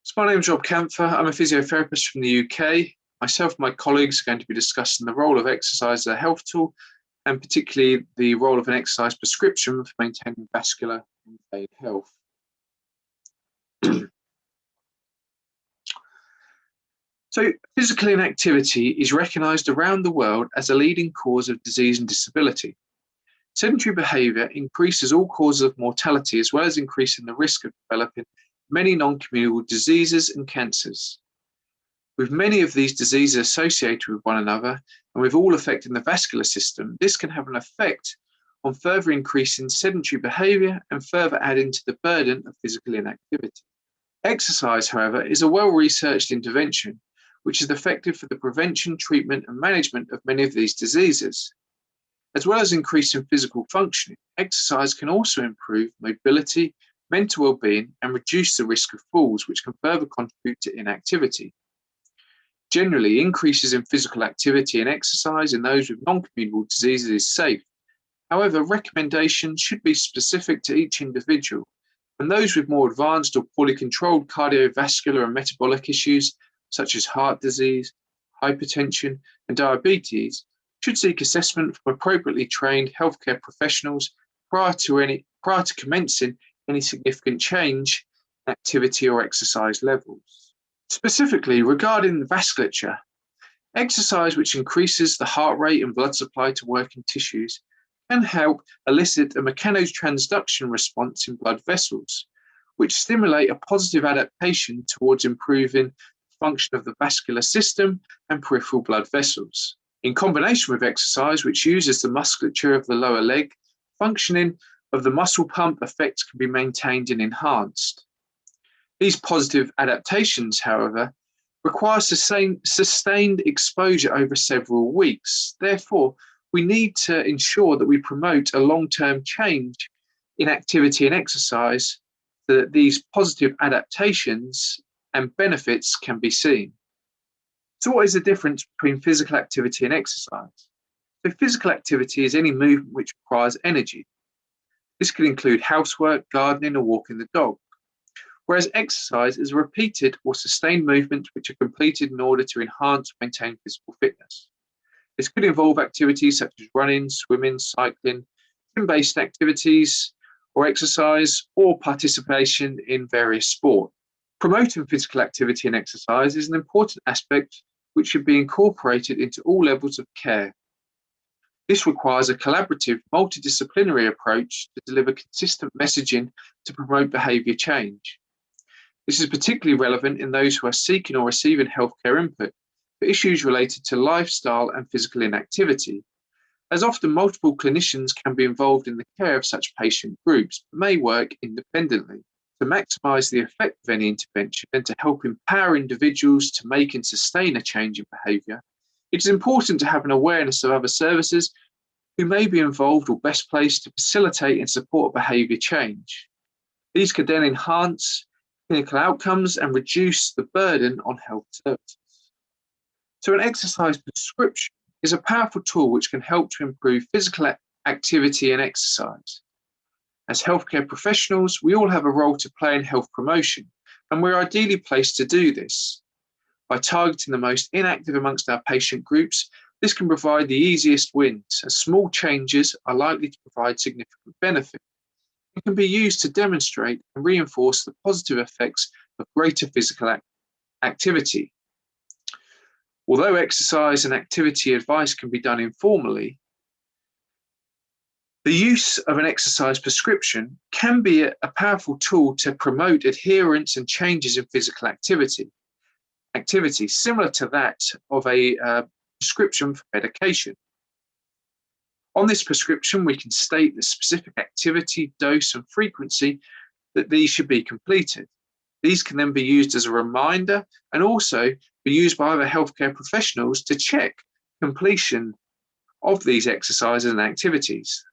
So my name is Rob Canfer. I'm a physiotherapist from the UK. Myself and my colleagues are going to be discussing the role of exercise as a health tool, and particularly the role of an exercise prescription for maintaining vascular and vein health. So physical inactivity is recognised around the world as a leading cause of disease and disability. Sedentary behaviour increases all causes of mortality, as well as increasing the risk of developing many non-communicable diseases and cancers. With many of these diseases associated with one another, and with all affecting the vascular system, this can have an effect on further increasing sedentary behaviour and further adding to the burden of physical inactivity. Exercise, however, is a well-researched intervention which is effective for the prevention, treatment and management of many of these diseases. As well as increasing physical functioning, exercise can also improve mobility, mental well-being and reduce the risk of falls, which can further contribute to inactivity. Generally, increases in physical activity and exercise in those with non-communicable diseases is safe. However, recommendations should be specific to each individual, and those with more advanced or poorly controlled cardiovascular and metabolic issues, such as heart disease, hypertension, and diabetes, should seek assessment from appropriately trained healthcare professionals prior to commencing any significant change in activity or exercise levels. Specifically, regarding the vasculature, exercise which increases the heart rate and blood supply to working tissues can help elicit a mechanotransduction response in blood vessels, which stimulate a positive adaptation towards improving the function of the vascular system and peripheral blood vessels. In combination with exercise, which uses the musculature of the lower leg, functioning of the muscle pump effect can be maintained and enhanced. These positive adaptations, however, require sustained exposure over several weeks. Therefore, we need to ensure that we promote a long-term change in activity and exercise so that these positive adaptations and benefits can be seen. So what is the difference between physical activity and exercise? So physical activity is any movement which requires energy. This could include housework, gardening, or walking the dog. Whereas exercise is a repeated or sustained movement which are completed in order to enhance or maintain physical fitness. This could involve activities such as running, swimming, cycling, gym-based activities or exercise, or participation in various sports. Promoting physical activity and exercise is an important aspect which should be incorporated into all levels of care. This requires a collaborative, multi-disciplinary approach to deliver consistent messaging to promote behaviour change. This is particularly relevant in those who are seeking or receiving healthcare input for issues related to lifestyle and physical inactivity, as often multiple clinicians can be involved in the care of such patient groups, but may work independently. To maximise the effect of any intervention and to help empower individuals to make and sustain a change in behaviour, it is important to have an awareness of other services who may be involved or best placed to facilitate and support behaviour change. These could then enhance clinical outcomes and reduce the burden on health services. So an exercise prescription is a powerful tool which can help to improve physical activity and exercise. As healthcare professionals, we all have a role to play in health promotion, and we're ideally placed to do this. By targeting the most inactive amongst our patient groups, this can provide the easiest wins, as small changes are likely to provide significant benefit. It can be used to demonstrate and reinforce the positive effects of greater physical activity. Although exercise and activity advice can be done informally, the use of an exercise prescription can be a powerful tool to promote adherence and changes in physical activity, similar to that of a prescription for medication. On this prescription, we can state the specific activity, dose, and frequency that these should be completed. These can then be used as a reminder and also be used by other healthcare professionals to check completion of these exercises and activities.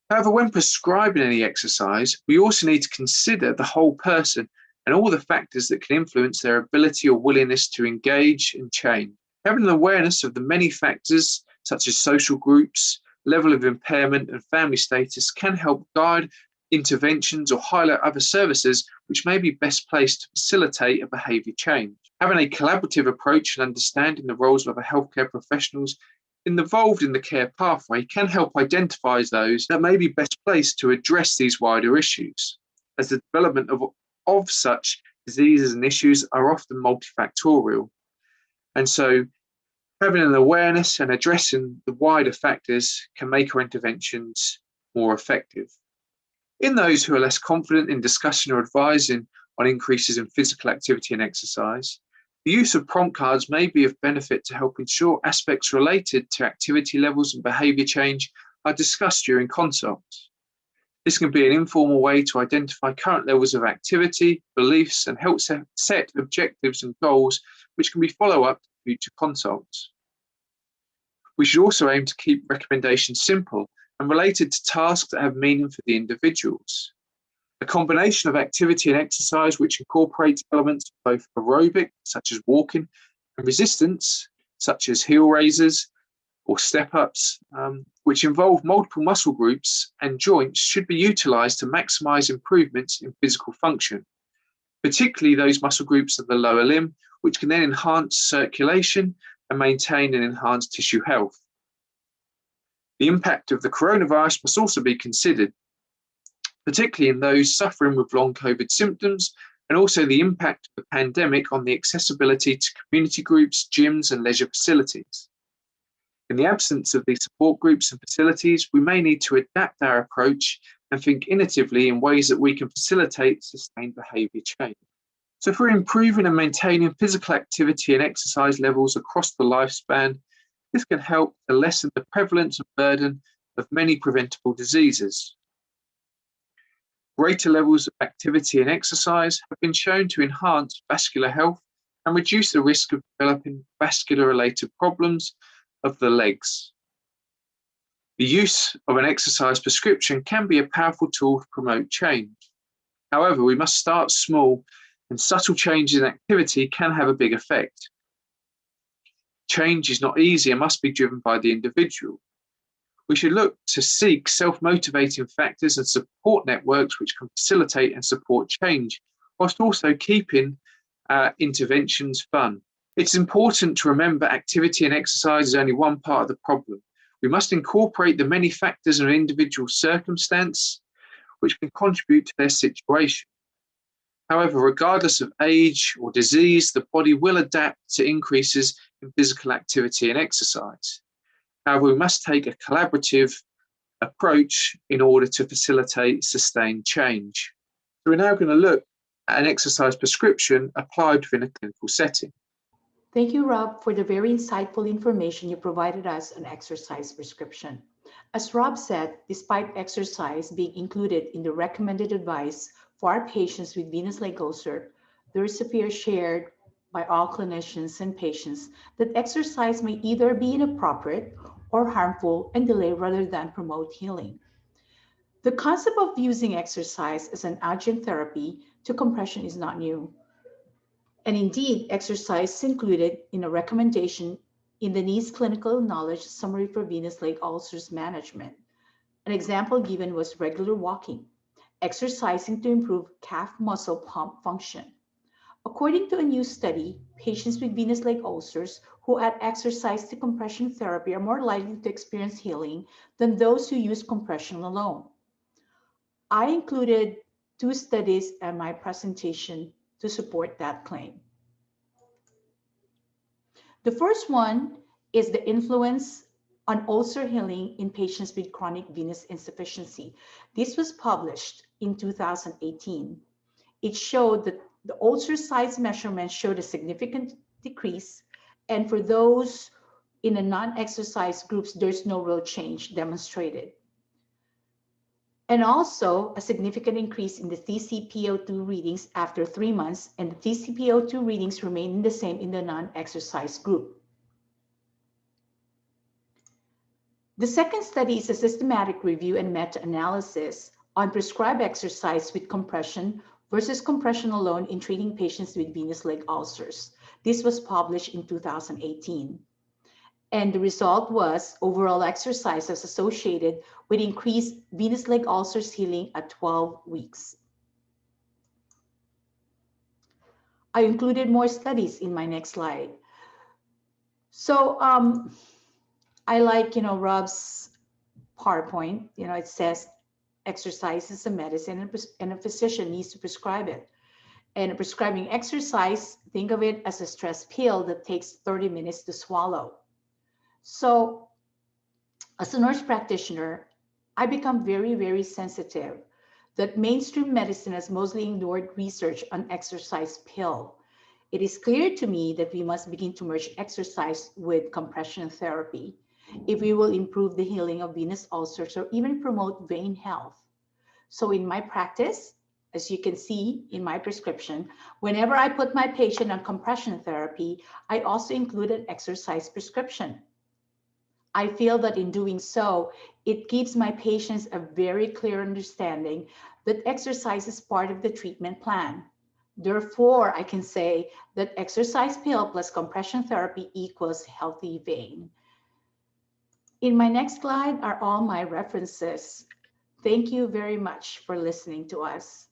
However, when prescribing any exercise, we also need to consider the whole person and all the factors that can influence their ability or willingness to engage and change. Having an awareness of the many factors, such as social groups, level of impairment, and family status, can help guide interventions or highlight other services which may be best placed to facilitate a behaviour change. Having a collaborative approach and understanding the roles of other healthcare professionals involved in the care pathway can help identify those that may be best placed to address these wider issues, as the development of such diseases and issues are often multifactorial. And so having an awareness and addressing the wider factors can make our interventions more effective. In those who are less confident in discussing or advising on increases in physical activity and exercise, the use of prompt cards may be of benefit to help ensure aspects related to activity levels and behaviour change are discussed during consults. This can be an informal way to identify current levels of activity, beliefs, and help set objectives and goals which can be followed up to future consults. We should also aim to keep recommendations simple and related to tasks that have meaning for the individuals. A combination of activity and exercise which incorporates elements of both aerobic, such as walking, and resistance, such as heel raises or step-ups, which involve multiple muscle groups and joints, should be utilised to maximise improvements in physical function, particularly those muscle groups of the lower limb, which can then enhance circulation and maintain and enhance tissue health. The impact of the coronavirus must also be considered, particularly in those suffering with long COVID symptoms, and also the impact of the pandemic on the accessibility to community groups, gyms, and leisure facilities. In the absence of these support groups and facilities, we may need to adapt our approach and think innovatively in ways that we can facilitate sustained behaviour change. So if we're improving and maintaining physical activity and exercise levels across the lifespan, this can help to lessen the prevalence and burden of many preventable diseases. Greater levels of activity and exercise have been shown to enhance vascular health and reduce the risk of developing vascular-related problems of the legs. The use of an exercise prescription can be a powerful tool to promote change. However, we must start small, and subtle changes in activity can have a big effect. Change is not easy and must be driven by the individual. We should look to seek self-motivating factors and support networks which can facilitate and support change, whilst also keeping interventions fun. It's important to remember activity and exercise is only one part of the problem. We must incorporate the many factors and individual circumstance which can contribute to their situation. However, regardless of age or disease, the body will adapt to increases in physical activity and exercise. However, we must take a collaborative approach in order to facilitate sustained change. So we're now going to look at an exercise prescription applied within a clinical setting. Thank you, Rob, for the very insightful information you provided us on exercise prescription. As Rob said, despite exercise being included in the recommended advice for our patients with venous leg ulcer, there is a fear shared by all clinicians and patients that exercise may either be inappropriate or harmful and delay rather than promote healing. The concept of using exercise as an adjunct therapy to compression is not new. And indeed, exercise is included in a recommendation in the NICE Clinical Knowledge Summary for Venous Leg Ulcers Management. An example given was regular walking, exercising to improve calf muscle pump function. According to a new study, patients with venous leg ulcers who add exercise to compression therapy are more likely to experience healing than those who use compression alone. I included 2 studies in my presentation to support that claim. The first one is the influence on ulcer healing in patients with chronic venous insufficiency. This was published in 2018. It showed that the ulcer size measurement showed a significant decrease, and for those in the non-exercise groups, there's no real change demonstrated. And also a significant increase in the TCPO2 readings after 3 months, and the TCPO2 readings remain the same in the non-exercise group. The second study is a systematic review and meta-analysis on prescribed exercise with compression versus compression alone in treating patients with venous leg ulcers. This was published in 2018. And the result was overall exercise was associated with increased venous leg ulcers healing at 12 weeks. I included more studies in my next slide. So I like, Rob's PowerPoint. It says exercise is a medicine and a physician needs to prescribe it. And prescribing exercise, think of it as a stress pill that takes 30 minutes to swallow. So as a nurse practitioner, I become very, very sensitive that mainstream medicine has mostly ignored research on exercise pill. It is clear to me that we must begin to merge exercise with compression therapy if we will improve the healing of venous ulcers or even promote vein health. So in my practice, as you can see in my prescription, whenever I put my patient on compression therapy, I also include an exercise prescription. I feel that in doing so, it gives my patients a very clear understanding that exercise is part of the treatment plan. Therefore, I can say that exercise pill plus compression therapy equals healthy vein. In my next slide are all my references. Thank you very much for listening to us.